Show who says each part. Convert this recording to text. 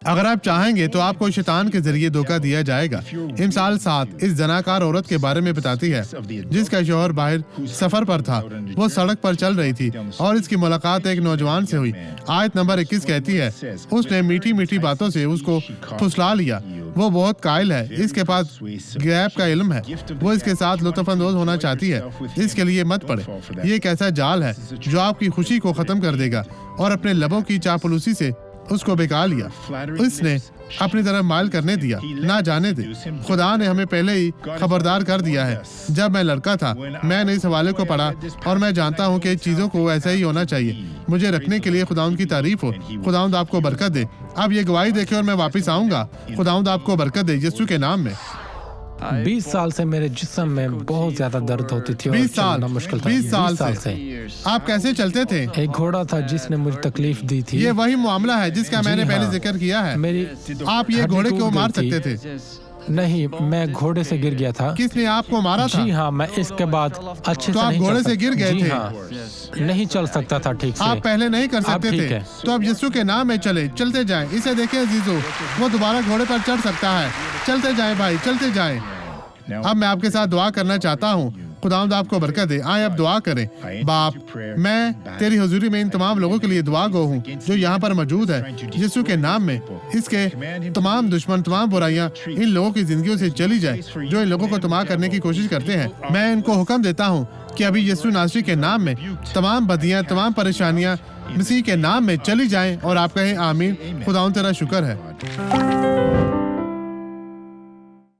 Speaker 1: अगर आप चाहेंगे तो आपको शैतान के जरिए धोखा दिया जाएगा। इमसाल 7 इस जनाकार औरत के बारे में बताती है जिसका शौहर बाहर सफर पर था। वो सड़क पर चल रही थी और इसकी मुलाकात एक नौजवान से हुई। आयत नंबर 21 कहती है, उसने मीठी मीठी बातों से उसको फुसला लिया। वो बहुत कायल है, इसके पास गैब का इल्म है, वो इसके साथ लुत्फअंदोज होना चाहती है। इसके लिए मत पड़े। ये एक ऐसा जाल है जो आपकी खुशी को खत्म कर देगा। और अपने लबों की चापलूसी से उसको बेकार लिया। इसने अपनी तरफ माइल करने दिया। ना जाने दे, खुदा ने हमें पहले ही खबरदार कर दिया है। जब मैं लड़का था मैंने इस हवाले को पढ़ा और मैं जानता हूँ कि चीज़ों को ऐसा ही होना चाहिए। मुझे रखने के लिए खुदाउंद की तारीफ हो। खुदाउंद आपको बरकत दे। अब ये गवाही देखे और मैं वापस आऊँगा। खुदाउंद आपको बरकत दे यीशु के नाम में।
Speaker 2: 20 साल से मेरे जिस्म में बहुत ज्यादा दर्द होती थी और
Speaker 1: 20 साल
Speaker 2: चलना मुश्किल था।
Speaker 1: 20 साल
Speaker 2: 20 साल
Speaker 1: से
Speaker 2: से
Speaker 1: आप कैसे चलते थे?
Speaker 2: एक घोड़ा था जिसने मुझे तकलीफ दी थी।
Speaker 1: ये वही मामला है जिसका मैंने पहले जिक्र किया है।
Speaker 2: मेरी
Speaker 1: आप ये
Speaker 2: हड्डी
Speaker 1: घोड़े
Speaker 2: टूट
Speaker 1: को
Speaker 2: गई
Speaker 1: मार
Speaker 2: थी।
Speaker 1: सकते थे।
Speaker 2: नहीं, मैं घोड़े से गिर गया था।
Speaker 1: किसने आपको मारा था?
Speaker 2: जी हाँ, मैं इसके बाद अच्छे
Speaker 1: तो
Speaker 2: से
Speaker 1: आप
Speaker 2: नहीं चल
Speaker 1: घोड़े से गिर गए
Speaker 2: जी
Speaker 1: थे?
Speaker 2: हाँ, नहीं चल सकता था ठीक से।
Speaker 1: आप पहले नहीं कर
Speaker 2: अब
Speaker 1: सकते
Speaker 2: ठीक
Speaker 1: थे।
Speaker 2: है।
Speaker 1: तो अब यीशु के नाम में चलते जाएं। इसे देखिए अजीजों, वो दोबारा घोड़े पर चढ़ सकता है। चलते जाएं भाई, चलते जाएं। अब मैं आपके साथ दुआ करना चाहता हूँ। खुदावंद आपको बरकत दे। आए अब दुआ करें। बाप, मैं तेरी हुजूरी में इन तमाम लोगों के लिए दुआ गो हूँ जो यहाँ पर मौजूद है। यीशु के नाम में इसके तमाम दुश्मन, तमाम बुराइयां इन लोगों की जिंदगियों से चली जाए जो इन लोगों को तबाह करने की कोशिश करते हैं। मैं इनको हुक्म देता हूँ कि अभी यीशु नासरी के नाम में तमाम बदियां, तमाम परेशानियां मसीह के नाम में चली जाएं और आप कहें आमीन। खुदावंद तेरा शुक्र है।